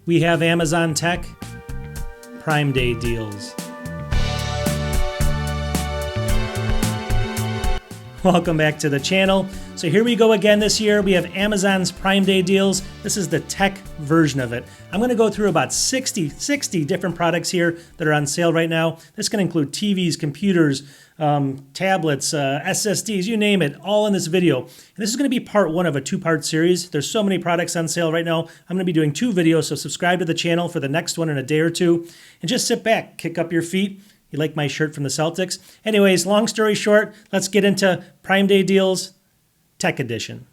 we have Amazon Tech Prime Day deals. Welcome back to the channel. So here we go again this year. We have Amazon's Prime Day deals. This is the tech version of it. I'm going to go through about 60 different products here that are on sale right now. This can include TVs, computers, tablets, SSDs, you name it, all in this video. And this is going to be part one of a two-part series. There's so many products on sale right now. I'm going to be doing two videos, so subscribe to the channel for the next one in a day or two. And just sit back, kick up your feet. You like my shirt from the Celtics? Anyways, long story short, let's get into Prime Day deals, Tech Edition.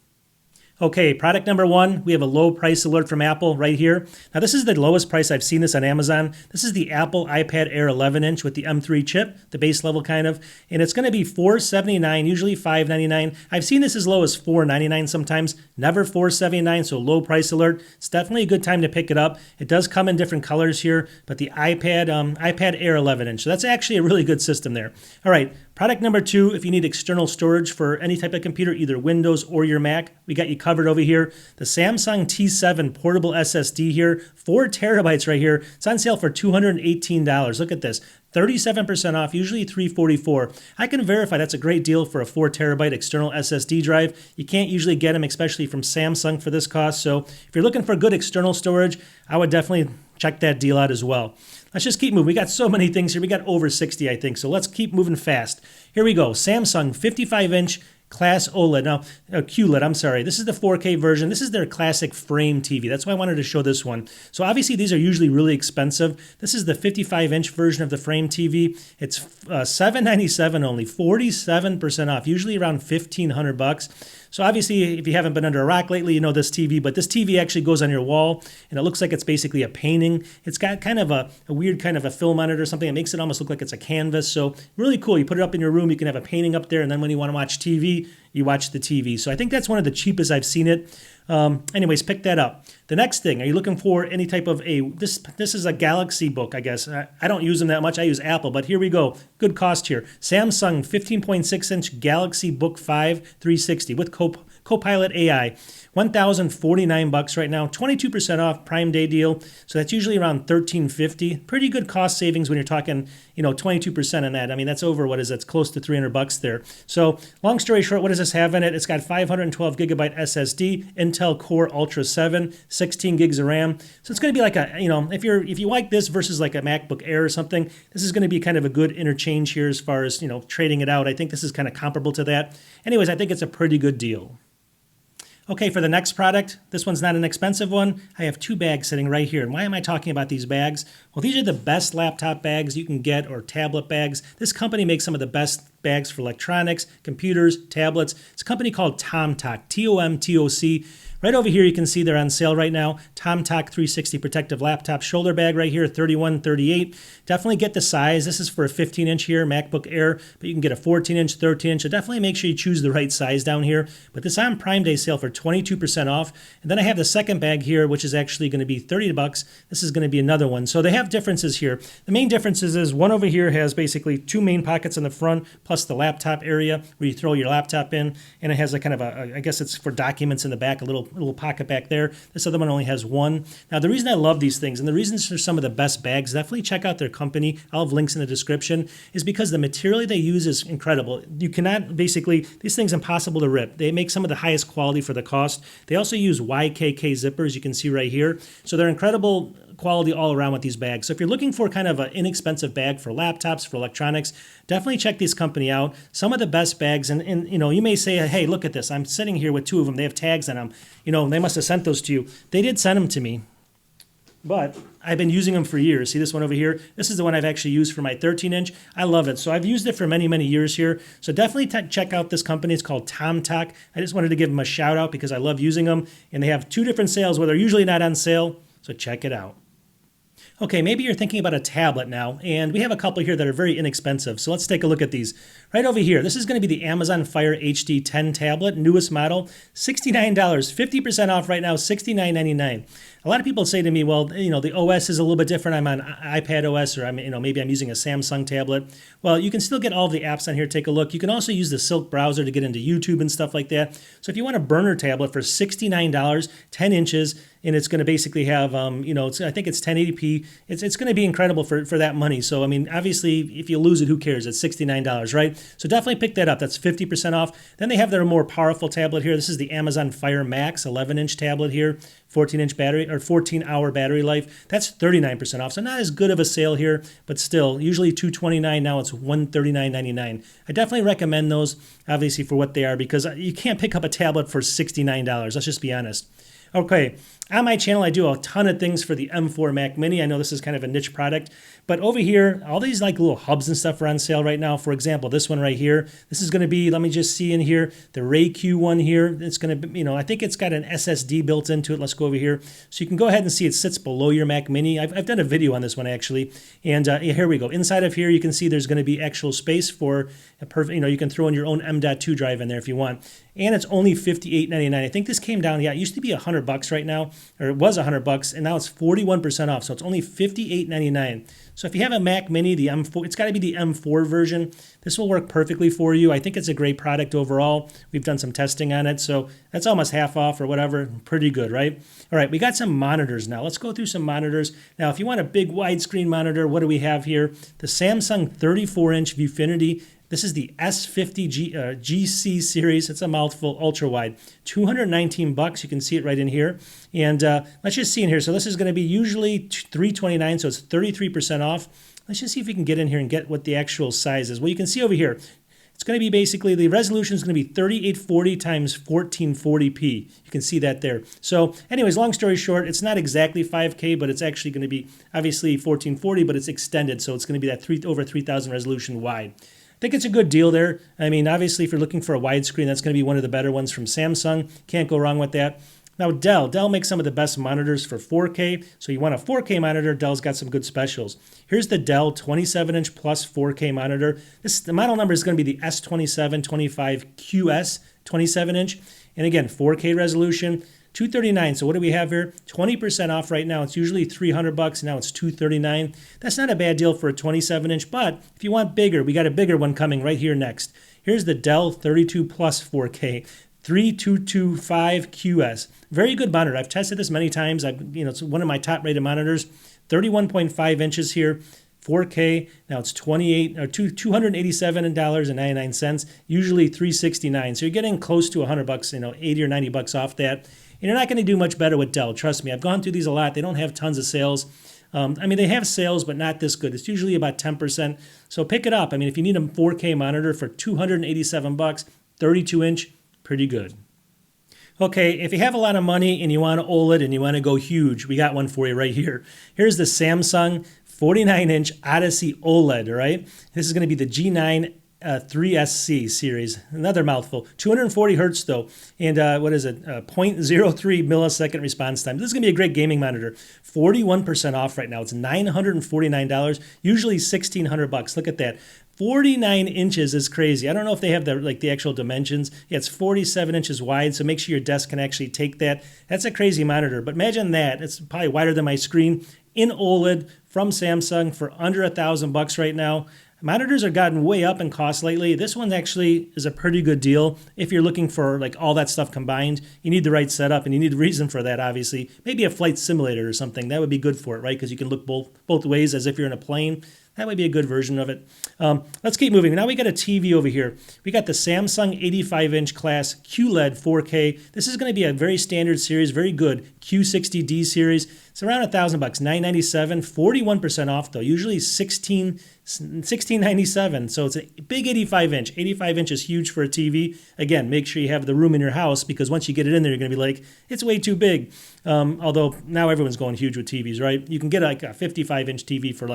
Okay, product number one, we have a low price alert from Apple right here. Now this is the lowest price I've seen this on Amazon. This is the Apple iPad Air 11-inch with the M3 chip, the base level kind of, and it's going to be $479, usually $599. I've seen this as low as $499 sometimes, never $479, so low price alert. It's definitely a good time to pick it up. It does come in different colors here, but the iPad Air 11-inch, so that's actually a really good system there. All right, product number two, if you need external storage for any type of computer, either Windows or your Mac, we got you covered over here. The Samsung T7 portable SSD here, 4 terabytes right here. It's on sale for $218. Look at this. 37% off, usually $344. I can verify that's a great deal for a 4 terabyte external SSD drive. You can't usually get them, especially from Samsung, for this cost. So if you're looking for good external storage, I would definitely check that deal out as well. Let's just keep moving. We got so many things here. We got over 60, I think. So let's keep moving fast. Here we go. Samsung 55-inch Class OLED, now QLED, I'm sorry. This is the 4K version. This is their classic frame TV. That's why I wanted to show this one. So obviously these are usually really expensive. This is the 55-inch version of the frame TV. It's $797 only, 47% off, usually around $1,500. So obviously, if you haven't been under a rock lately, you know this TV, but this TV actually goes on your wall, and it looks like it's basically a painting. It's got kind of a weird kind of a film on it or something. It makes it almost look like it's a canvas. So really cool. You put it up in your room, you can have a painting up there, and then when you want to watch TV, you watch the TV. So I think that's one of the cheapest I've seen it. Anyways, pick that up. The next thing, are you looking for any type of this is a Galaxy book, I guess. I don't use them that much. I use Apple, but here we go. Good cost here. Samsung 15.6-inch Galaxy Book 5 360 with Copilot AI. $1,049 right now, 22% off Prime Day deal. So that's usually around $1,350. Pretty good cost savings when you're talking, 22% on that. I mean, that's over, what is it? It's close to $300 there. So long story short, what does this have in it? It's got 512 gigabyte SSD, Intel Core Ultra 7, 16 gigs of RAM. So it's going to be like a, if you like this versus like a MacBook Air or something, this is going to be kind of a good interchange here as far as, trading it out. I think this is kind of comparable to that. Anyways, I think it's a pretty good deal. Okay, for the next product, this one's not an expensive one. I have 2 bags sitting right here. And why am I talking about these bags? Well, these are the best laptop bags you can get, or tablet bags. This company makes some of the best bags for electronics, computers, tablets. It's a company called TomTac, T-O-M-T-O-C. Right over here, you can see they're on sale right now. TomTac 360 protective laptop shoulder bag right here, $31.38. Definitely get the size. This is for a 15-inch here, MacBook Air, but you can get a 14-inch, 13-inch. So definitely make sure you choose the right size down here. But this on Prime Day sale for 22% off. And then I have the second bag here, which is actually going to be $30. This is going to be another one. So they have differences here. The main differences is one over here has basically 2 main pockets in the front, plus the laptop area where you throw your laptop in. And it has a kind of I guess it's for documents in the back, a little pocket back there. This other one only has 1. Now, the reason I love these things, and the reasons for some of the best bags, definitely check out their company. I'll have links in the description, is because the material they use is incredible. You cannot these things impossible to rip. They make some of the highest quality for the cost. They also use YKK zippers, you can see right here. So they're incredible quality all around with these bags. So if you're looking for kind of an inexpensive bag for laptops, for electronics, definitely check this company out. Some of the best bags, and you may say, hey, look at this. I'm sitting here with 2 of them. They have tags on them. They must have sent those to you. They did send them to me, but I've been using them for years. See this one over here? This is the one I've actually used for my 13-inch. I love it. So I've used it for many, many years here. So definitely check out this company. It's called TomTac. I just wanted to give them a shout out because I love using them. And they have 2 different sales where they're usually not on sale. So check it out. Okay, maybe you're thinking about a tablet now, and we have a couple here that are very inexpensive. So let's take a look at these. Right over here, this is going to be the Amazon Fire HD 10 tablet, newest model, $69, 50% off right now, $69.99. A lot of people say to me, well, the OS is a little bit different. I'm on iPad OS, or maybe I'm using a Samsung tablet. Well, you can still get all of the apps on here. Take a look. You can also use the Silk browser to get into YouTube and stuff like that. So if you want a burner tablet for $69, 10 inches, and it's going to basically have, I think it's 1080p. It's going to be incredible for that money. So, I mean, obviously, if you lose it, who cares? It's $69, right? So definitely pick that up. That's 50% off. Then they have their more powerful tablet here. This is the Amazon Fire Max 11-inch tablet here, 14-inch battery, or 14-hour battery life. That's 39% off. So not as good of a sale here, but still, usually $229. Now it's $139.99. I definitely recommend those, obviously, for what they are, because you can't pick up a tablet for $69. Let's just be honest. Okay, on my channel, I do a ton of things for the M4 Mac Mini. I know this is kind of a niche product, but over here, all these like little hubs and stuff are on sale right now. For example, this one right here, this is going to be, let me just see in here, the Ray Q one here. It's going to be, I think it's got an SSD built into it. Let's go over here. So you can go ahead and see it sits below your Mac Mini. I've done a video on this one actually. And here we go. Inside of here, you can see there's going to be actual space for a perfect, you can throw in your own M.2 drive in there if you want. And it's only $58.99. I think this came down, it used to be $100 right now, or it was $100, and now it's 41% off. So it's only $58.99. So if you have a Mac Mini, the M4, it's got to be the M4 version. This will work perfectly for you. I think it's a great product overall. We've done some testing on it, so that's almost half off or whatever. Pretty good, right? All right, we got some monitors now. Let's go through some monitors. Now, if you want a big widescreen monitor, what do we have here? The Samsung 34-inch Viewfinity. This is the S50 GC series. It's a mouthful, ultra wide. $219. You can see it right in here. And let's just see in here. So this is going to be usually $329, so it's 33% off. Let's just see if we can get in here and get what the actual size is. Well, you can see over here, it's going to be basically, the resolution is going to be 3840 times 1440p. You can see that there. So anyways, long story short, it's not exactly 5K, but it's actually going to be obviously 1440, but it's extended. So it's going to be that over 3000 resolution wide. I think it's a good deal there. I mean, obviously, if you're looking for a widescreen, that's going to be one of the better ones from Samsung. Can't go wrong with that. Now, Dell makes some of the best monitors for 4K. So you want a 4K monitor, Dell's got some good specials. Here's the Dell 27-inch plus 4K monitor. The model number is going to be the S2725QS 27-inch. And again, 4K resolution. $239. So what do we have here? 20% off right now. It's usually $300. Now it's $239. That's not a bad deal for a 27-inch, but if you want bigger, we got a bigger one coming right here next. Here's the Dell 32 Plus 4K 3225QS. Very good monitor. I've tested this many times. It's one of my top-rated monitors. 31.5 inches here. 4K, now it's $287.99, usually $369. So you're getting close to $100, $80 or $90 off that. And you're not going to do much better with Dell. Trust me, I've gone through these a lot. They don't have tons of sales. They have sales, but not this good. It's usually about 10%. So pick it up. If you need a 4K monitor for $287, 32-inch, pretty good. Okay, if you have a lot of money and you want to OLED and you want to go huge, we got one for you right here. Here's the Samsung 49-inch Odyssey OLED, right? This is going to be the G9 3SC series. Another mouthful. 240 hertz though, and 0.03 millisecond response time. This is going to be a great gaming monitor. 41% off right now. It's $949, usually $1,600. Look at that. 49 inches is crazy. I don't know if they have the actual dimensions. Yeah, it's 47 inches wide, so make sure your desk can actually take that. That's a crazy monitor, but imagine that. It's probably wider than my screen in OLED from Samsung for under $1,000 right now. Monitors have gotten way up in cost lately. This one actually is a pretty good deal if you're looking for all that stuff combined. You need the right setup, and you need a reason for that, obviously. Maybe a flight simulator or something. That would be good for it, right? Because you can look both ways as if you're in a plane. That would be a good version of it. Let's keep moving. Now we got a TV over here. We got the Samsung 85-inch class QLED 4K. This is going to be a very standard series, very good Q60D series. It's around $1,000, $997, 41% off though. Usually $1697. So it's a big 85-inch. 85 inch is huge for a TV. Again, make sure you have the room in your house because once you get it in there, you're going to be like, it's way too big. Although now everyone's going huge with TVs, right? You can get a 55-inch TV for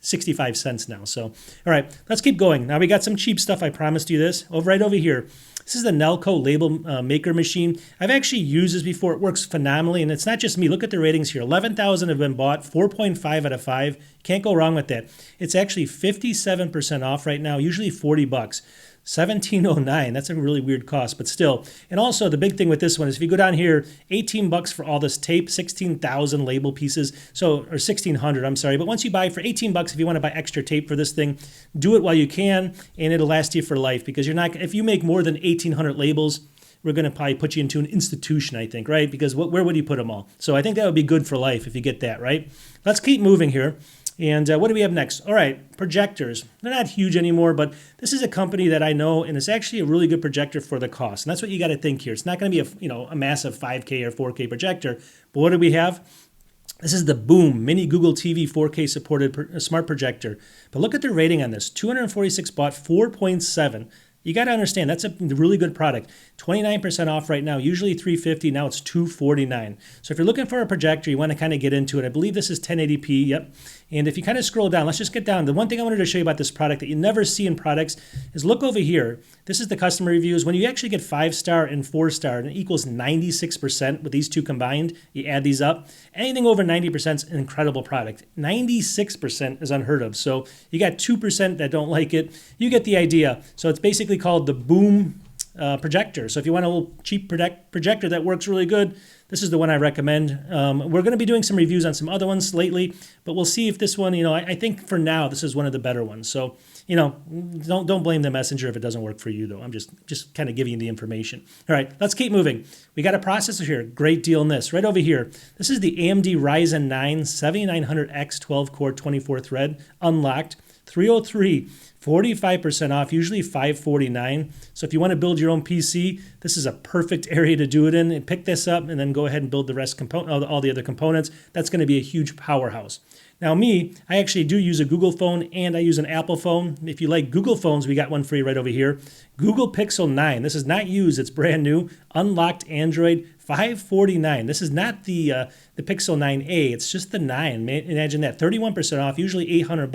65 cents now. So, all right, let's keep going. Now we got some cheap stuff. I promised you this. Right over here. This is the Nelco label maker machine. I've actually used this before. It works phenomenally, and it's not just me. Look at the ratings here. 11,000 have been bought, 4.5 out of 5. Can't go wrong with that. It's actually 57% off right now, usually $40. $17.09. That's a really weird cost, but still. And also the big thing with this one is if you go down here, $18 for all this tape, 16,000 label pieces, or 1,600, I'm sorry. But once you buy for $18, if you want to buy extra tape for this thing, do it while you can, and it'll last you for life, because you're not, if you make more than 1,800 labels, we're going to probably put you into an institution, I think, right? Because where would you put them all? So I think that would be good for life if you get that, right? Let's keep moving here. And what do we have next? All right, projectors. They're not huge anymore, but this is a company that I know, and it's actually a really good projector for the cost. And that's what you got to think here. It's not going to be a massive 5K or 4K projector. But what do we have? This is the Boom Mini Google TV 4K supported smart projector. But look at the rating on this. 246 baht, 4.7. You got to understand, that's a really good product. 29% off right now, usually $350, now it's $249. So if you're looking for a projector, you want to kind of get into it. I believe this is 1080p, yep. And if you kind of scroll down, let's just get down. The one thing I wanted to show you about this product that you never see in products is look over here. This is the customer reviews. When you actually get 5-star and 4-star, and it equals 96% with these two combined, you add these up. Anything over 90% is an incredible product. 96% is unheard of. So you got 2% that don't like it. You get the idea. So it's basically called the Boom projector. So if you want a little cheap projector that works really good, this is the one I recommend. We're going to be doing some reviews on some other ones lately, but we'll see if this one, I think for now, this is one of the better ones. So, don't blame the messenger if it doesn't work for you, though. I'm just kind of giving you the information. All right, let's keep moving. We got a processor here. Great deal in this. Right over here. This is the AMD Ryzen 9 7900X 12-core 24-thread unlocked. 303, 45% off, usually $549. So if you want to build your own PC, this is a perfect area to do it in. And pick this up and then go ahead and build the rest all the other components. That's going to be a huge powerhouse. Now I actually do use a Google phone and I use an Apple phone. If you like Google phones, we got one for you right over here. Google Pixel 9. This is not used. It's brand new. Unlocked Android, $549. This is not the Pixel 9a. It's just the 9. Imagine that. 31% off, usually $800,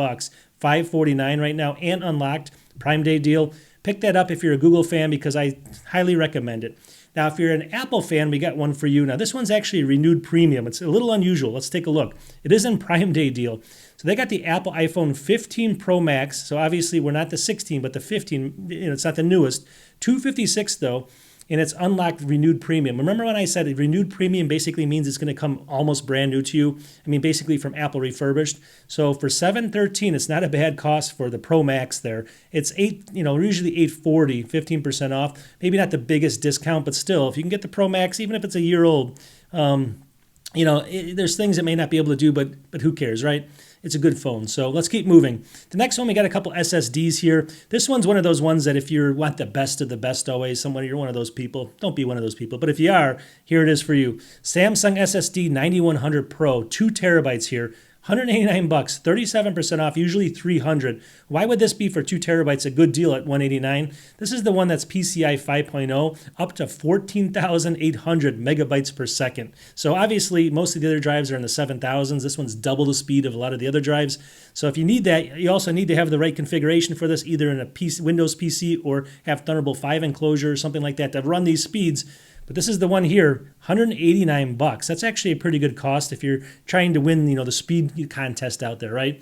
$549 right now, and unlocked. Prime Day deal. Pick that up if you're a Google fan because I highly recommend it. Now, if you're an Apple fan, we got one for you. Now, this one's actually a renewed premium. It's a little unusual. Let's take a look. It is in Prime Day deal. So they got the Apple iPhone 15 Pro Max. So obviously, we're not the 16, but the 15. It's not the newest. $256 though. And it's unlocked renewed premium. Remember when I said renewed premium basically means it's going to come almost brand new to you? I mean, basically from Apple refurbished. So for $713, it's not a bad cost for the Pro Max there. It's usually $840, 15% off. Maybe not the biggest discount, but still, if you can get the Pro Max, even if it's a year old, there's things it may not be able to do, but who cares, right? It's a good phone. So let's keep moving. The next one, we got a couple SSDs here. This one's one of those ones that if you want the best of the best always, you're one of those people. Don't be one of those people. But if you are, here it is for you. Samsung SSD 9100 Pro, 2 terabytes here. $189, 37% off, usually $300. Why would this be for 2 terabytes a good deal at $189? This is the one that's PCI 5.0, up to 14,800 megabytes per second. So obviously, most of the other drives are in the 7,000s. This one's double the speed of a lot of the other drives. So if you need that, you also need to have the right configuration for this, either in a Windows PC or have Thunderbolt 5 Enclosure or something like that to run these speeds. But this is the one here, $189. That's actually a pretty good cost if you're trying to win, the speed contest out there, right?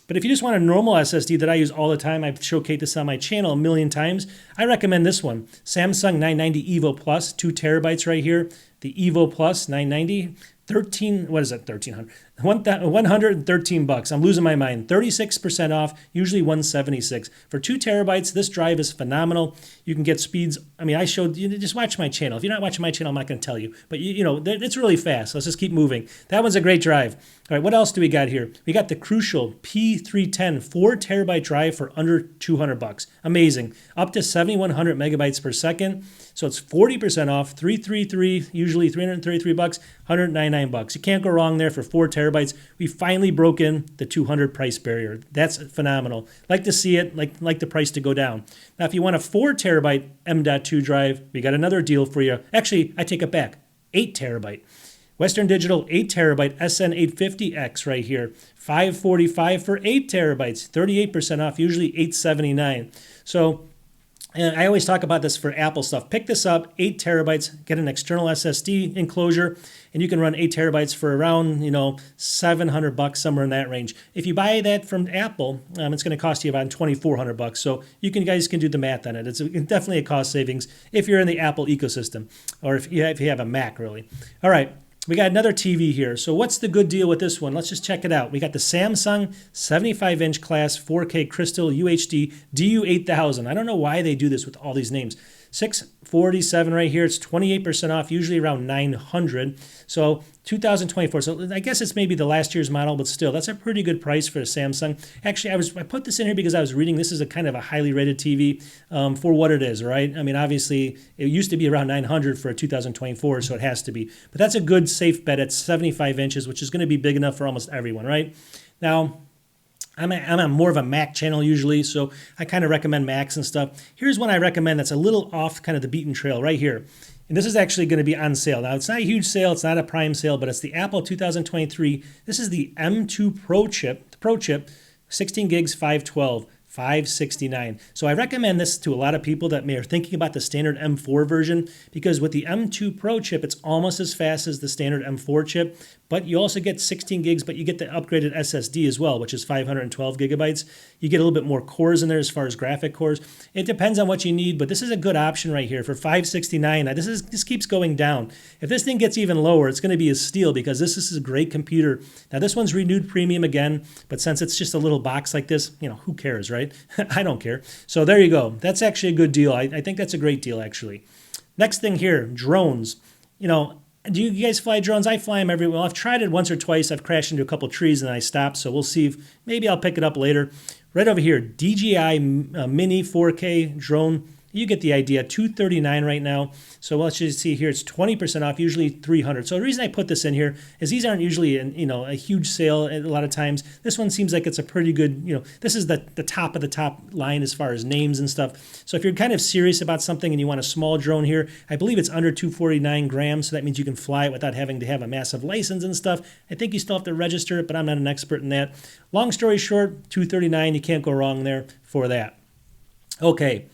But if you just want a normal SSD that I use all the time, I've showcased this on my channel a million times, I recommend this one. Samsung 990 Evo Plus, 2 terabytes right here. The Evo Plus 990, 113 bucks. I'm losing my mind. 36% off, usually 176. For 2 terabytes, this drive is phenomenal. You can get speeds. I mean, I showed you, just watch my channel. If you're not watching my channel, I'm not going to tell you. But it's really fast. Let's just keep moving. That one's a great drive. All right, what else do we got here? We got the Crucial P310 4 terabyte drive for under $200. Amazing. Up to 7,100 megabytes per second. So it's 40% off, 333, usually $333, $199. You can't go wrong there for 4 terabytes. We finally broke in the 200 price barrier. That's phenomenal. Like to see it, like the price to go down. Now, if you want a 4 terabyte M.2 drive, we got another deal for you. Actually, I take it back. 8 terabyte. Western Digital 8 terabyte SN850X right here. $545 for 8 terabytes. 38% off, usually $879. So And I always talk about this for Apple stuff. Pick this up, 8 terabytes, get an external SSD enclosure, and you can run 8 terabytes for around, $700, somewhere in that range. If you buy that from Apple, it's going to cost you about $2,400. So you guys can do the math on it. It's definitely a cost savings if you're in the Apple ecosystem, or if you have a Mac, really. All right. We got another TV here. So what's the good deal with this one? Let's just check it out. We got the Samsung 75-inch class 4K Crystal UHD DU8000. I don't know why they do this with all these names. $647 right here. It's 28% off, usually around $900. So 2024. So I guess it's maybe the last year's model, but still, that's a pretty good price for a Samsung. Actually, I put this in here because I was reading this is a kind of a highly rated TV for what it is, right? I mean, obviously, it used to be around $900 for a 2024, so it has to be. But that's a good safe bet at 75 inches, which is going to be big enough for almost everyone, right? Now, I'm on more of a Mac channel usually, so I kind of recommend Macs and stuff. Here's one I recommend that's a little off kind of the beaten trail right here. And this is actually going to be on sale. Now, it's not a huge sale. It's not a prime sale, but it's the Apple 2023. This is the M2 Pro chip, 16 gigs, 512. $569. So I recommend this to a lot of people that are thinking about the standard M4 version, because with the M2 Pro chip, it's almost as fast as the standard M4 chip, but you also get 16 gigs, but you get the upgraded SSD as well, which is 512 gigabytes. You get a little bit more cores in there as far as graphic cores. It depends on what you need, but this is a good option right here for $569. Now, this keeps going down. If this thing gets even lower, it's going to be a steal, because this is a great computer. Now, this one's renewed premium again, but since it's just a little box like this, who cares, right? I don't care. So there you go. That's actually a good deal. I think that's a great deal, actually. Next thing here, drones. Do you guys fly drones? I fly them everywhere. Well, I've tried it once or twice. I've crashed into a couple trees and I stopped. So we'll see if maybe I'll pick it up later. Right over here, DJI Mini 4K drone. You get the idea. $239 right now. So let's just see here. It's 20% off, usually $300. So the reason I put this in here is these aren't usually a huge sale a lot of times. This one seems like it's a pretty good, this is the top of the top line as far as names and stuff. So if you're kind of serious about something and you want a small drone here, I believe it's under 249 grams. So that means you can fly it without having to have a massive license and stuff. I think you still have to register it, but I'm not an expert in that. Long story short, $239. You can't go wrong there for that. Okay.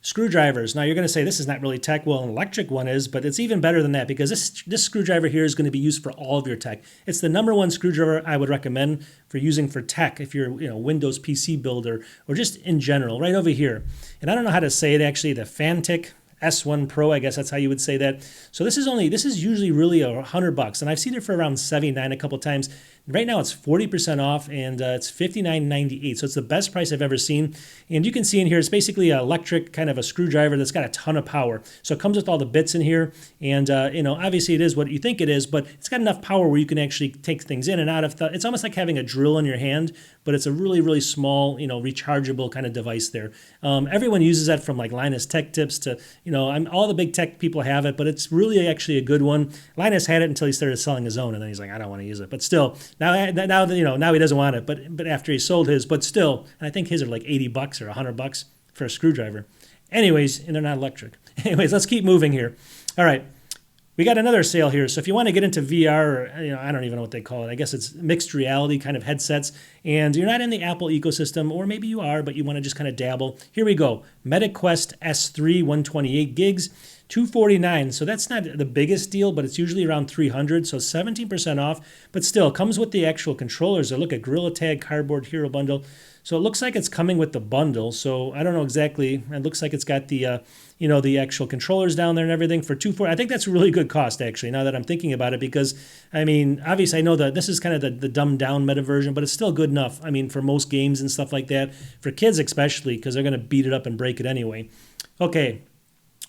Screwdrivers. Now you're going to say this is not really tech. Well, an electric one is, but it's even better than that, because this screwdriver here is going to be used for all of your tech. It's the #1 screwdriver I would recommend for using for tech if you're Windows PC builder or just in general. Right over here, and I don't know how to say it actually. The Fantic S1 Pro, I guess that's how you would say that. So this is usually really $100, and I've seen it for around $79 a couple times. Right now it's 40% off, and it's $59.98. So it's the best price I've ever seen. And you can see in here, it's basically an electric kind of a screwdriver that's got a ton of power. So it comes with all the bits in here, and obviously it is what you think it is, but it's got enough power where you can actually take things in and out of. It's almost like having a drill in your hand, but it's a really, really small, rechargeable kind of device there. Everyone uses that, from like Linus Tech Tips to, all the big tech people have it, but it's really actually a good one. Linus had it until he started selling his own, and then he's like, I don't want to use it. But still, now he doesn't want it. But after he sold his, but still, and I think his are like $80 or $100 for a screwdriver. Anyways, and they're not electric. Anyways, let's keep moving here. All right. We got another sale here. So if you want to get into VR, or I don't even know what they call it. I guess it's mixed reality kind of headsets, and you're not in the Apple ecosystem, or maybe you are, but you want to just kind of dabble. Here we go. MetaQuest S3, 128 gigs, $249. So that's not the biggest deal, but it's usually around $300. So 17% off, but still comes with the actual controllers. I look at Gorilla Tag, Cardboard, Hero Bundle. So it looks like it's coming with the bundle. So I don't know exactly. It looks like it's got the the actual controllers down there and everything for $249. I think that's a really good cost, actually, now that I'm thinking about it, because I mean, obviously I know that this is kind of the dumbed down meta version, but it's still good enough. I mean, for most games and stuff like that, for kids especially, because they're going to beat it up and break it anyway. Okay.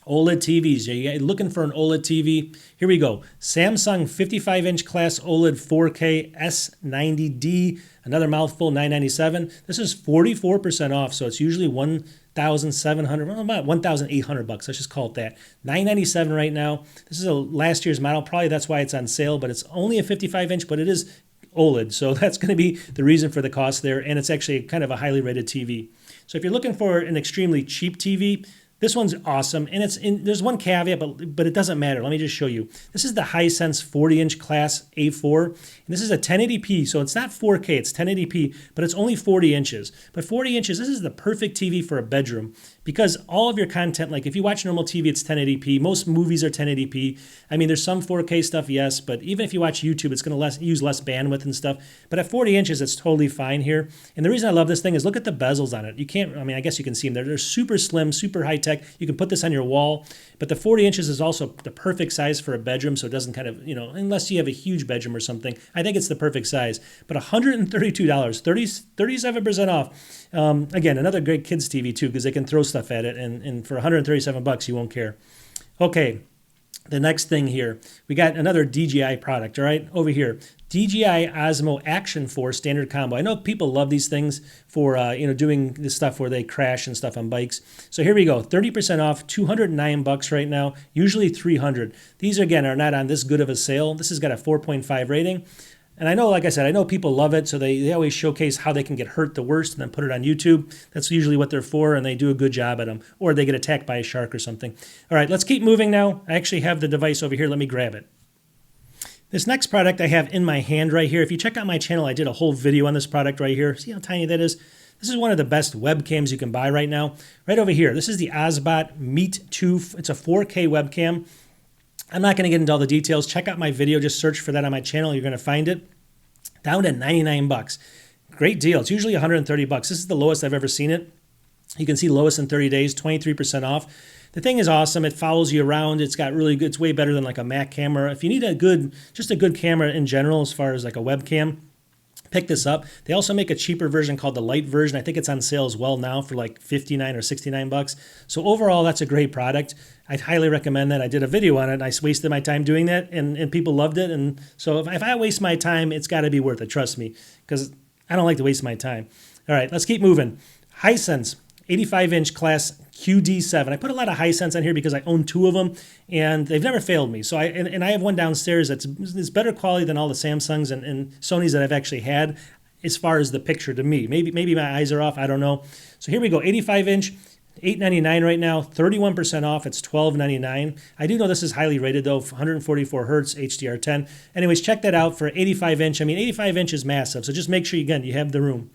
OLED TVs. You're looking for an OLED TV? Here we go. Samsung 55-inch class OLED 4K S90D. Another mouthful, $997. This is 44% off, so it's usually $1,700, well, about $1,800. Let's just call it that. $997 right now. This is a last year's model. Probably that's why it's on sale, but it's only a 55-inch, but it is OLED, so that's going to be the reason for the cost there, and it's actually kind of a highly rated TV. So if you're looking for an extremely cheap TV, This one's awesome, and there's one caveat, but it doesn't matter. Let me just show you. This is the HighSense 40-inch class A4, and this is a 1080p, so it's not 4K, it's 1080p, but it's only 40 inches. But 40 inches, this is the perfect TV for a bedroom, because all of your content, like if you watch normal TV, it's 1080p. Most movies are 1080p. I mean, there's some 4K stuff, yes, but even if you watch YouTube, it's going to use less bandwidth and stuff. But at 40 inches, it's totally fine here. And the reason I love this thing is look at the bezels on it. You can't, I mean, I guess you can see them. They're super slim, super high tech. You can put this on your wall, but the 40 inches is also the perfect size for a bedroom, so it doesn't kind of, unless you have a huge bedroom or something, I think it's the perfect size. But $132, 37% off. Again, another great kids TV too, because they can throw stuff at it, and for $137, you won't care. Okay. The next thing here, we got another DJI product, all right, over here. DJI Osmo Action Force Standard Combo. I know people love these things for, doing this stuff where they crash and stuff on bikes. So here we go, 30% off, $209 right now, usually $300. These, again, are not on this good of a sale. This has got a 4.5 rating. And I know, like I said, I know people love it, so they always showcase how they can get hurt the worst and then put it on YouTube. That's usually what they're for, and they do a good job at them. Or they get attacked by a shark or something. All right, let's keep moving now. I actually have the device over here. Let me grab it. This next product I have in my hand right here. If you check out my channel, I did a whole video on this product right here. See how tiny that is? This is one of the best webcams you can buy right now. Right over here, this is the Obot Meat 2. It's a 4K webcam. I'm not going to get into all the details. Check out my video. Just search for that on my channel. You're going to find it. Down to $99. Great deal. It's usually $130. This is the lowest I've ever seen it. You can see lowest in 30 days, 23% off. The thing is awesome. It follows you around. It's got really good. It's way better than like a Mac camera. If you need just a good camera in general, as far as like a webcam, pick this up. They also make a cheaper version called the light version. I think it's on sale as well now for like $59 or $69. So overall, that's a great product. I'd highly recommend that. I did a video on it. I wasted my time doing that, and people loved it. And so if I waste my time, it's got to be worth it. Trust me, because I don't like to waste my time. All right, let's keep moving. HighSense 85-inch class QD7. I put a lot of HighSense on here because I own two of them, and they've never failed me. So I have one downstairs that's better quality than all the Samsungs and Sonys that I've actually had as far as the picture to me. Maybe my eyes are off. I don't know. So here we go. 85-inch. $899 right now, 31% off. It's $1299. I do know this is highly rated though, 144 hertz, HDR10. Anyways, check that out for 85-inch. I mean, 85-inch is massive, so just make sure, again, you have the room.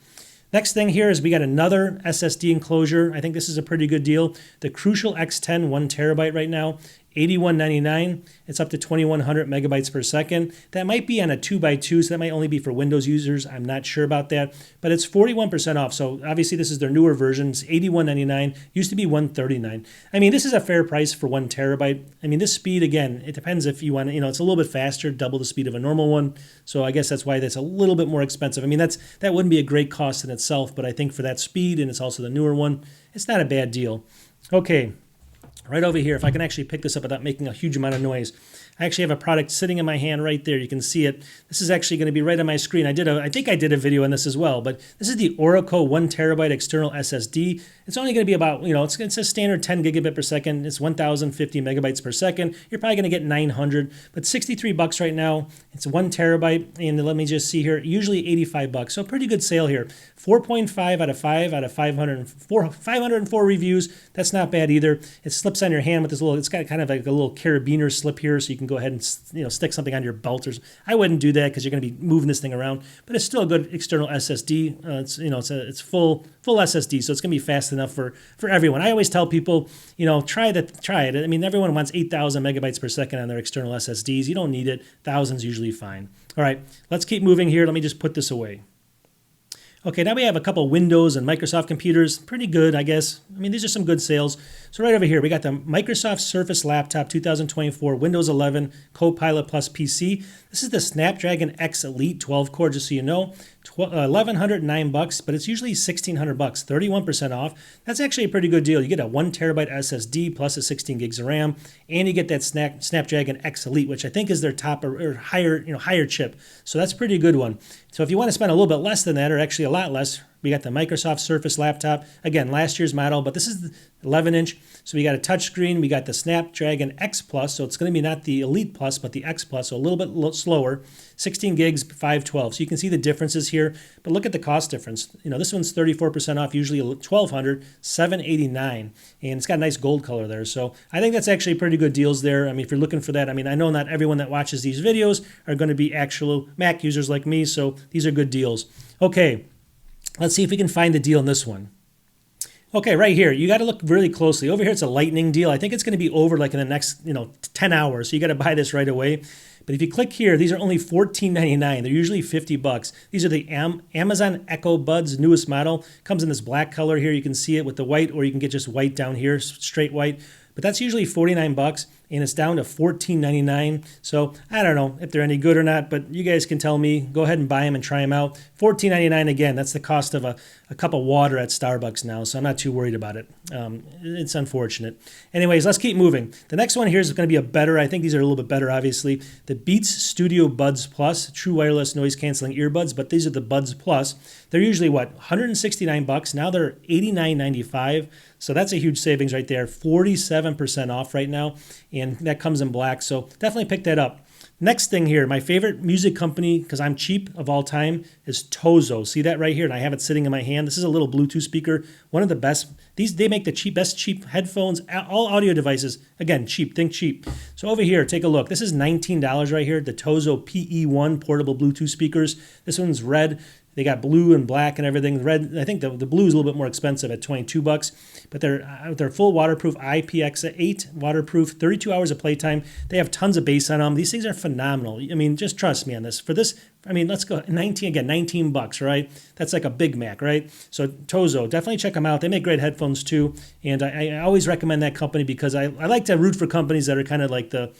Next thing here is we got another SSD enclosure. I think this is a pretty good deal. The Crucial X10 1 terabyte right now, $81.99. It's up to 2100 megabytes per second. That might be on a 2x2, so that might only be for Windows users. I'm not sure about that, but it's 41% off. So obviously this is their newer version. It's $81.99. Used to be $139. I mean, this is a fair price for 1 terabyte. I mean, this speed, again, it depends if you want to, it's a little bit faster, double the speed of a normal one. So I guess that's why that's a little bit more expensive. I mean, that wouldn't be a great cost in itself, but I think for that speed, and it's also the newer one, it's not a bad deal. Okay. Right over here, if I can actually pick this up without making a huge amount of noise. I actually have a product sitting in my hand right there. You can see it. This is actually going to be right on my screen. I think I did a video on this as well, but this is the Oracle 1 terabyte external SSD. It's only going to be about, it's a standard 10 gigabit per second. It's 1050 megabytes per second. You're probably going to get 900, but $63 right now. It's 1 terabyte, and let me just see here, usually $85. So pretty good sale here. 4.5 out of 5 out of 504 reviews. That's not bad either. It slips on your hand with this little, it's got kind of like a little carabiner slip here, so you can go ahead and stick something on your belt. I wouldn't do that because you're going to be moving this thing around, but it's still a good external SSD. It's full SSD, so it's going to be fast enough for everyone. I always tell people, try it. I mean, everyone wants 8,000 megabytes per second on their external SSDs. You don't need it. Thousands usually fine. All right, let's keep moving here. Let me just put this away. Okay, now we have a couple Windows and Microsoft computers. Pretty good, I guess. I mean, these are some good sales. So right over here, we got the Microsoft Surface Laptop 2024 Windows 11 Copilot Plus PC. This is the Snapdragon X Elite 12-core, just so you know. $1,109, but it's usually $1,600, 31% off. That's actually a pretty good deal. You get a 1 terabyte SSD plus a 16 gigs of RAM, and you get that Snapdragon X Elite, which I think is their top or higher chip. So that's a pretty good one. So if you want to spend a little bit less than that, or actually a lot less, We got the Microsoft Surface laptop. Again, last year's model, but this is the 11-inch. So we got a touchscreen. We got the Snapdragon X Plus. So it's going to be not the Elite Plus, but the X Plus. So a little bit slower. 16 gigs, 512. So you can see the differences here. But look at the cost difference. You know, this one's 34% off, usually $1,200, $789. And it's got a nice gold color there. So I think that's actually pretty good deals there. I mean, if you're looking for that, I mean, I know not everyone that watches these videos are going to be actual Mac users like me. So these are good deals. Okay, let's see if we can find the deal in this one. Okay, right here, you got to look really closely. Over here, it's a lightning deal. I think it's going to be over like in the next, 10 hours. So you got to buy this right away. But if you click here, these are only $14.99. They're usually $50. These are the Amazon Echo Buds, newest model. Comes in this black color here. You can see it with the white, or you can get just white down here, straight white. But that's usually $49, and it's down to $14.99. So I don't know if they're any good or not, but you guys can tell me. Go ahead and buy them and try them out. $14.99 again. That's the cost of a cup of water at Starbucks now, so I'm not too worried about it. It's unfortunate. Anyways, let's keep moving. The next one here is going to be a better. I think these are a little bit better, obviously. The Beats Studio Buds Plus, true wireless noise canceling earbuds, but these are the Buds Plus. They're usually what, $169. Now they're $89.95. So that's a huge savings right there. 47% off right now, and that comes in black. So definitely pick that up. Next thing here, my favorite music company, because I'm cheap of all time, is Tozo. See that right here? And I have it sitting in my hand. This is a little Bluetooth speaker. One of the best. They make the best cheap headphones, all audio devices. Again, cheap. Think cheap. So over here, take a look. This is $19 right here. The Tozo PA2 portable Bluetooth speakers. This one's red. They got blue and black and everything. The red, I think the blue is a little bit more expensive at $22, but they're full waterproof IPX8 waterproof, 32 hours of playtime. They have tons of bass on them. These things are phenomenal. I mean, just trust me on this. For this, I mean, let's go $19, right? That's like a Big Mac, right? So Tozo, definitely check them out. They make great headphones too, and I always recommend that company because I like to root for companies that are kind of like the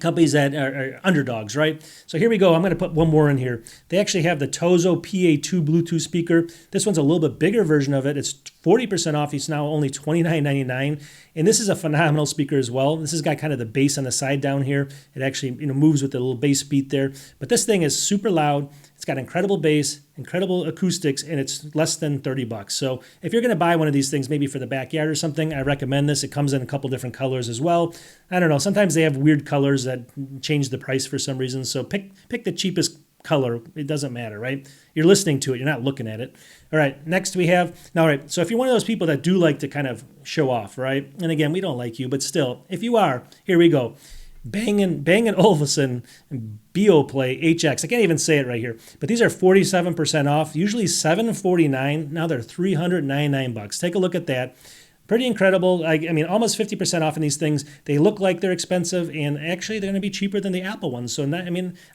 companies that are underdogs, right? So here we go. I'm going to put one more in here. They actually have the Tozo PA2 Bluetooth speaker. This one's a little bit bigger version of it. It's 40% off. It's now only $29.99. And this is a phenomenal speaker as well. This has got kind of the bass on the side down here. It actually moves with the little bass beat there. But this thing is super loud. It's got incredible bass, incredible acoustics, and it's less than $30. So if you're going to buy one of these things, maybe for the backyard or something, I recommend this. It comes in a couple different colors as well. I don't know. Sometimes they have weird colors that change the price for some reason. So pick the cheapest color. It doesn't matter, right? You're listening to it. You're not looking at it. All right. Next we have, all right. So if you're one of those people that do like to kind of show off, right? And again, we don't like you, but still, if you are, here we go. Bang & Olufsen Beoplay HX. I can't even say it right here. But these are 47% off, usually $749. Now they're $399. Take a look at that. Pretty incredible. I mean, almost 50% off in these things. They look like they're expensive, and actually they're going to be cheaper than the Apple ones. So,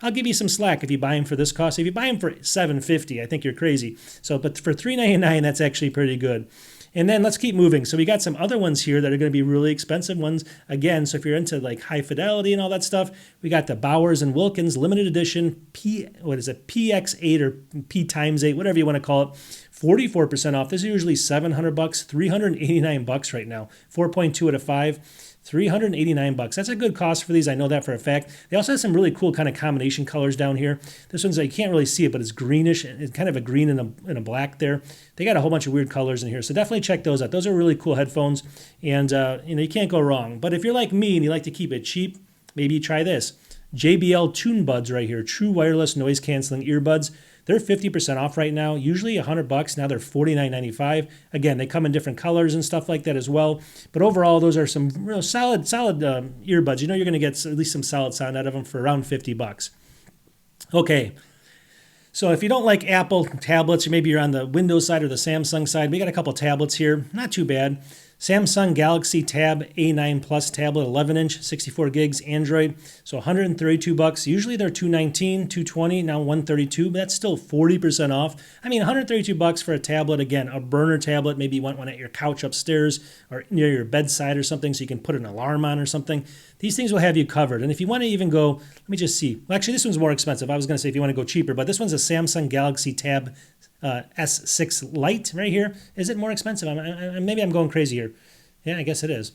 I'll give you some slack if you buy them for this cost. If you buy them for $750, I think you're crazy. So, but for $399, that's actually pretty good. And then let's keep moving. So we got some other ones here that are going to be really expensive ones. Again, so if you're into like high fidelity and all that stuff, we got the Bowers and Wilkins limited edition PX8 or P times 8, whatever you want to call it. 44% off. This is usually $700, $389 right now. 4.2 out of 5. $389. That's a good cost for these. I know that for a fact. They also have some really cool kind of combination colors down here. This one's, you can't really see it, but it's greenish. It's kind of a green and a black there. They got a whole bunch of weird colors in here. So definitely check those out. Those are really cool headphones, and you can't go wrong. But if you're like me and you like to keep it cheap, maybe try this. JBL Tunebuds right here. True wireless noise canceling earbuds. They're 50% off right now, usually $100. Now they're $49.95. Again, they come in different colors and stuff like that as well. But overall, those are some real solid earbuds. You're going to get at least some solid sound out of them for around $50. Okay. So if you don't like Apple tablets, or maybe you're on the Windows side or the Samsung side, we got a couple tablets here. Not too bad. Samsung Galaxy Tab A9 Plus tablet, 11-inch, 64 gigs, Android. So $132. Usually they're $219, $220, now $132, but that's still 40% off. I mean, $132 for a tablet, again, a burner tablet. Maybe you want one at your couch upstairs or near your bedside or something so you can put an alarm on or something. These things will have you covered. And if you want to even go, let me just see. Well, actually, this one's more expensive. I was going to say if you want to go cheaper, but this one's a Samsung Galaxy Tab S6 Lite right here. Is it more expensive? Maybe I'm going crazy here. Yeah, I guess it is.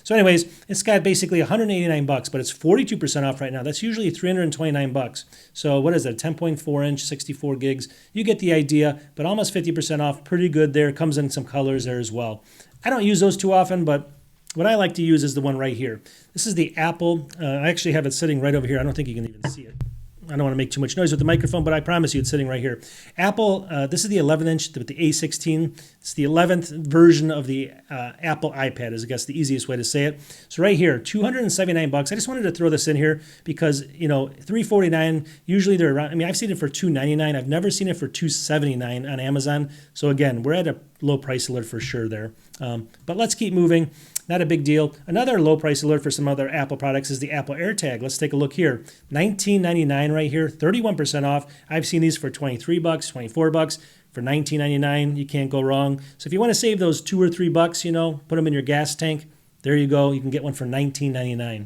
So anyways, it's got basically 189 bucks, but it's 42% off right now. That's usually 329 bucks. So what is it? 10.4 inch, 64 gigs. You get the idea, but almost 50% off. Pretty good there. Comes in some colors there as well. I don't use those too often, but what I like to use is the one right here. This is the Apple. I actually have it sitting right over here. I don't think you can even see it. I don't want to make too much noise with the microphone, but I promise you it's sitting right here. Apple, this is the 11-inch with the A16. It's the 11th version of the Apple iPad is, I guess, the easiest way to say it. So right here, 279 bucks. I just wanted to throw this in here because, you know, 349, usually they're around, I mean, I've seen it for 299. I've never seen it for 279 on Amazon. So again, we're at a low price alert for sure there. But let's keep moving. Not a big deal. Another low price alert for some other Apple products is the Apple AirTag. Let's take a look here. $19.99 right here, 31% off. I've seen these for 23 bucks, 24 bucks. For $19.99, you can't go wrong. So if you want to save those $2 or $3, you know, put them in your gas tank. There you go. You can get one for $19.99.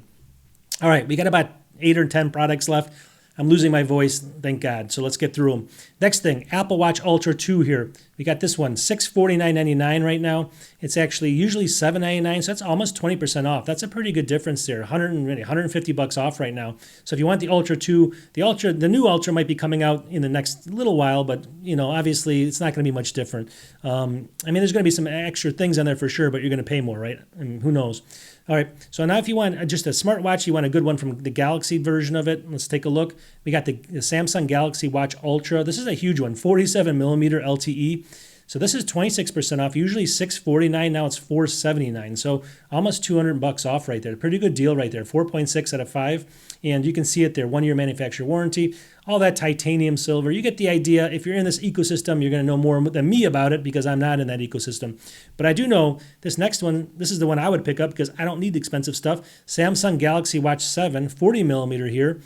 All right, we got about 8 or 10 products left. I'm losing my voice, thank God. So let's get through them. Next thing, Apple Watch Ultra 2 here. We got this one, $649.99 right now. It's actually usually $799, so that's almost 20% off. That's a pretty good difference there. 150 bucks off right now. So if you want the Ultra 2, the new Ultra might be coming out in the next little while, but you know, obviously it's not going to be much different. I mean, there's going to be some extra things on there for sure, but you're going to pay more, right? And who knows? All right, so now if you want just a smartwatch, you want a good one from the Galaxy version of it. Let's take a look. We got the Samsung Galaxy Watch Ultra. This is a huge one, 47 millimeter LTE. So this is 26% off, usually $649, now it's $479. So almost 200 bucks off right there. Pretty good deal right there, 4.6 out of 5. And you can see it there, 1-year manufacturer warranty, all that titanium silver. You get the idea. If you're in this ecosystem, you're going to know more than me about it because I'm not in that ecosystem. But I do know this next one, this is the one I would pick up because I don't need expensive stuff. Samsung Galaxy Watch 7, 40 millimeter here.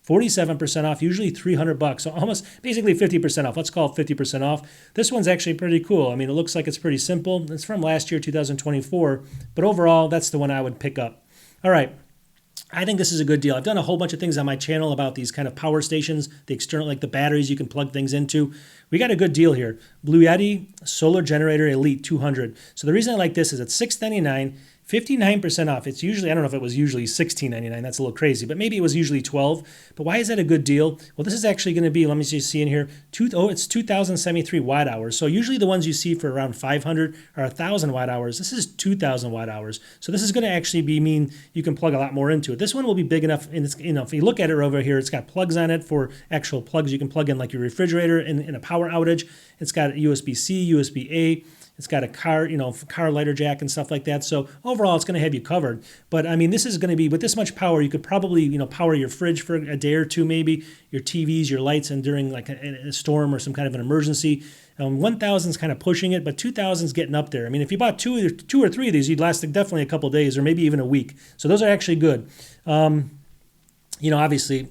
47% off, usually 300 bucks. So almost basically 50% off. Let's call it 50% off. This one's actually pretty cool. I mean, it looks like it's pretty simple. It's from last year, 2024. But overall, that's the one I would pick up. All right. I think this is a good deal. I've done a whole bunch of things on my channel about these kind of power stations, the external, like the batteries you can plug things into. We got a good deal here. Blue Yeti Solar Generator Elite 200. So the reason I like this is it's $699. 59% off. It's usually, I don't know if it was usually $16.99. That's a little crazy, but maybe it was usually $12. But why is that a good deal? Well, this is actually going to be, let me just see in here, it's 2,073 watt hours. So usually the ones you see for around 500 are 1,000 watt hours. This is 2,000 watt hours. So this is going to actually mean you can plug a lot more into it. This one will be big enough, and it's, you know, if you look at it over here, it's got plugs on it for actual plugs you can plug in like your refrigerator in a power outage. It's got USB-C, USB-A. It's got a car lighter jack and stuff like that. So overall, it's going to have you covered. But I mean, this is going to be, with this much power, you could probably, power your fridge for a day or two, maybe your TVs, your lights, and during like a storm or some kind of an emergency. 1,000 is kind of pushing it, but 2,000 is getting up there. I mean, if you bought two or three of these, you'd last definitely a couple days or maybe even a week. So those are actually good. Obviously,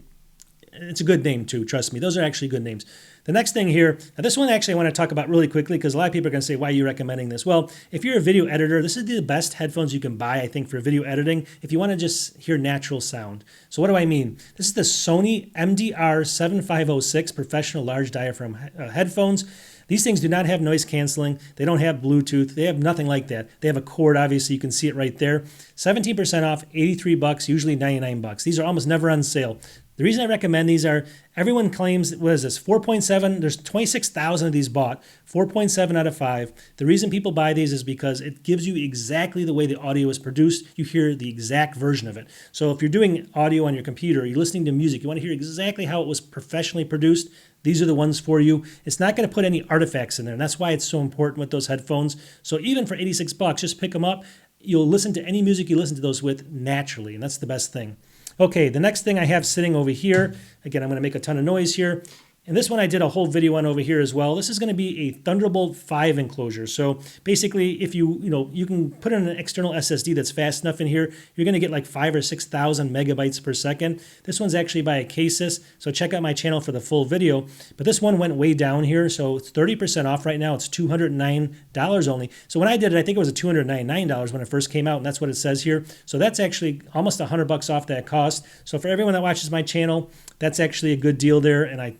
it's a good name too. Trust me, those are actually good names. The next thing here, now this one actually I want to talk about really quickly because a lot of people are going to say, why are you recommending this? Well, if you're a video editor, this is the best headphones you can buy, I think, for video editing if you want to just hear natural sound. So what do I mean? This is the Sony MDR7506 professional large diaphragm headphones. These things do not have noise canceling. They don't have Bluetooth. They have nothing like that. They have a cord, obviously. You can see it right there. 17% off, 83 bucks, usually 99 bucks. These are almost never on sale. The reason I recommend these are, everyone claims, what is this, 4.7, there's 26,000 of these bought, 4.7 out of 5. The reason people buy these is because it gives you exactly the way the audio is produced. You hear the exact version of it. So if you're doing audio on your computer, you're listening to music, you want to hear exactly how it was professionally produced, these are the ones for you. It's not going to put any artifacts in there, and that's why it's so important with those headphones. So even for 86 bucks, just pick them up. You'll listen to any music you listen to those with naturally, and that's the best thing. Okay, the next thing I have sitting over here, again, I'm going to make a ton of noise here. And this one I did a whole video on over here as well. This is going to be a Thunderbolt 5 enclosure. So basically, if you can put in an external SSD that's fast enough in here, you're going to get like 5,000 or 6,000 megabytes per second. This one's actually by a Casus, so check out my channel for the full video. But this one went way down here, so it's 30% off right now. It's $209 only. So when I did it, I think it was $299 when it first came out, and that's what it says here. So that's actually almost $100 off that cost. So for everyone that watches my channel, that's actually a good deal there, and I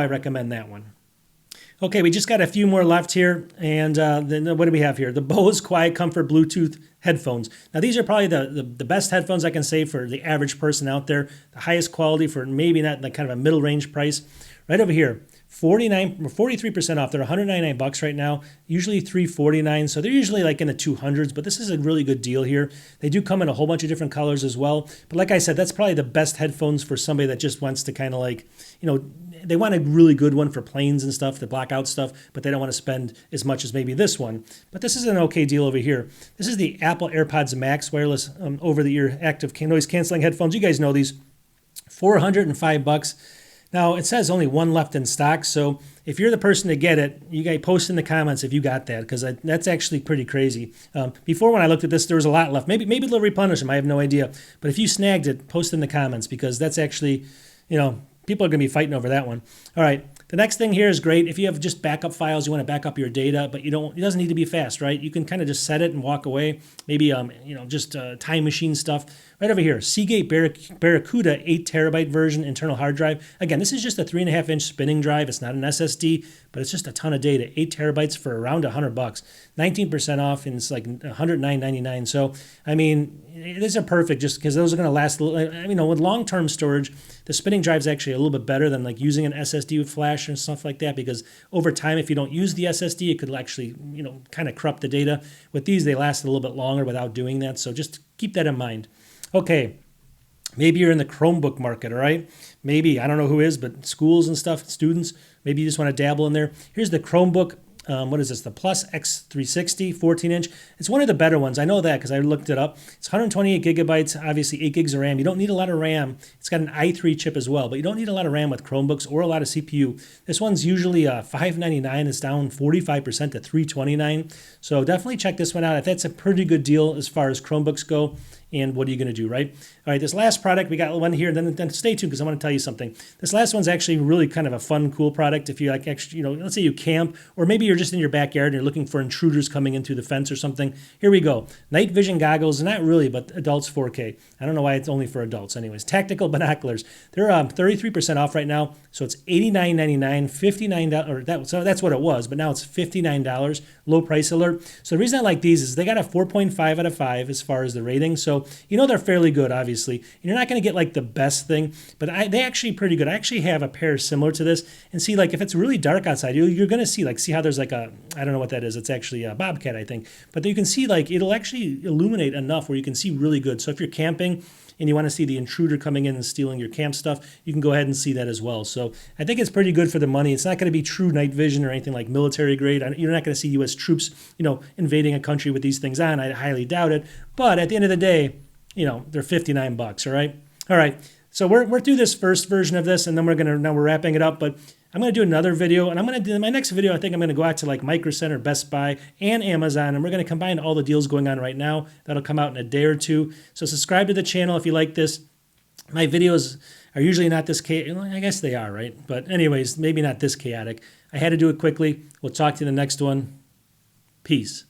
recommend that one. Okay, we just got a few more left here, and then what do we have here? The Bose Quiet Comfort Bluetooth headphones. Now these are probably the best headphones I can say for the average person out there. The highest quality for maybe not like kind of a middle range price. Right over here, 43% off. They're 199 bucks right now. Usually 349, so they're usually like in the 200s. But this is a really good deal here. They do come in a whole bunch of different colors as well. But like I said, that's probably the best headphones for somebody that just wants to kind of like, you know, they want a really good one for planes and stuff, to block out stuff, but they don't want to spend as much as maybe this one. But this is an okay deal over here. This is the Apple AirPods Max wireless over-the-ear active noise canceling headphones. You guys know these, 405 bucks. Now, it says only one left in stock, so if you're the person to get it, you guys post in the comments if you got that, because that's actually pretty crazy. Before, when I looked at this, there was a lot left. Maybe they'll replenish them. I have no idea. But if you snagged it, post in the comments, because that's actually, you know, people are going to be fighting over that one. All right. The next thing here is great. If you have just backup files, you want to back up your data, but it doesn't need to be fast, right? You can kind of just set it and walk away. Maybe, just time machine stuff. Right over here, Seagate Barracuda 8 terabyte version internal hard drive. Again, this is just a 3.5-inch spinning drive. It's not an SSD, but it's just a ton of data. 8 terabytes for around 100 bucks. 19% off, and it's like $109.99. So, I mean, these are perfect just because those are going to last a little. With long-term storage, the spinning drive is actually a little bit better than like using an SSD with flash and stuff like that, because over time, if you don't use the SSD, it could actually, kind of corrupt the data. With these, they last a little bit longer without doing that. So just keep that in mind. Okay, maybe you're in the Chromebook market, all right? Maybe, I don't know who is, but schools and stuff, students, maybe you just want to dabble in there. Here's the Chromebook. What is this? The Plus X360 14-inch. It's one of the better ones. I know that because I looked it up. It's 128 gigabytes, obviously 8 gigs of RAM. You don't need a lot of RAM. It's got an i3 chip as well, but you don't need a lot of RAM with Chromebooks or a lot of CPU. This one's usually $599. It's down 45% to $329. So definitely check this one out. That's a pretty good deal as far as Chromebooks go. And what are you going to do, right? All right, this last product, we got one here, then stay tuned because I want to tell you something. This last one's actually really kind of a fun, cool product. If you like, actually, let's say you camp, or maybe you're just in your backyard and you're looking for intruders coming in through the fence or something. Here we go. Night vision goggles, not really, but adults 4K. I don't know why it's only for adults anyways. Tactical binoculars. They're 33% off right now, so it's $89.99, $59, or so that's what it was, but now it's $59, low price alert. So the reason I like these is they got a 4.5 out of 5 as far as the rating, so they're fairly good, obviously. You're not going to get like the best thing, but they're actually pretty good. I actually have a pair similar to this, and see, like, if it's really dark outside, you're going to see how there's like I don't know what that is. It's actually a Bobcat, I think. But you can see, like, it'll actually illuminate enough where you can see really good. So if you're camping and you want to see the intruder coming in and stealing your camp stuff, you can go ahead and see that as well. So I think it's pretty good for the money. It's not going to be true night vision or anything like military grade. You're not going to see U.S. troops, invading a country with these things on. I highly doubt it. But at the end of the day, they're 59 bucks, all right? All right, so we're through this first version of this, and then we're wrapping it up, but I'm going to do another video, and I'm going to do, in my next video, I think I'm going to go out to like Micro Center, Best Buy, and Amazon, and we're going to combine all the deals going on right now. That'll come out in a day or two. So subscribe to the channel if you like this. My videos are usually not this chaotic. I guess they are, right? But anyways, maybe not this chaotic. I had to do it quickly. We'll talk to you in the next one. Peace.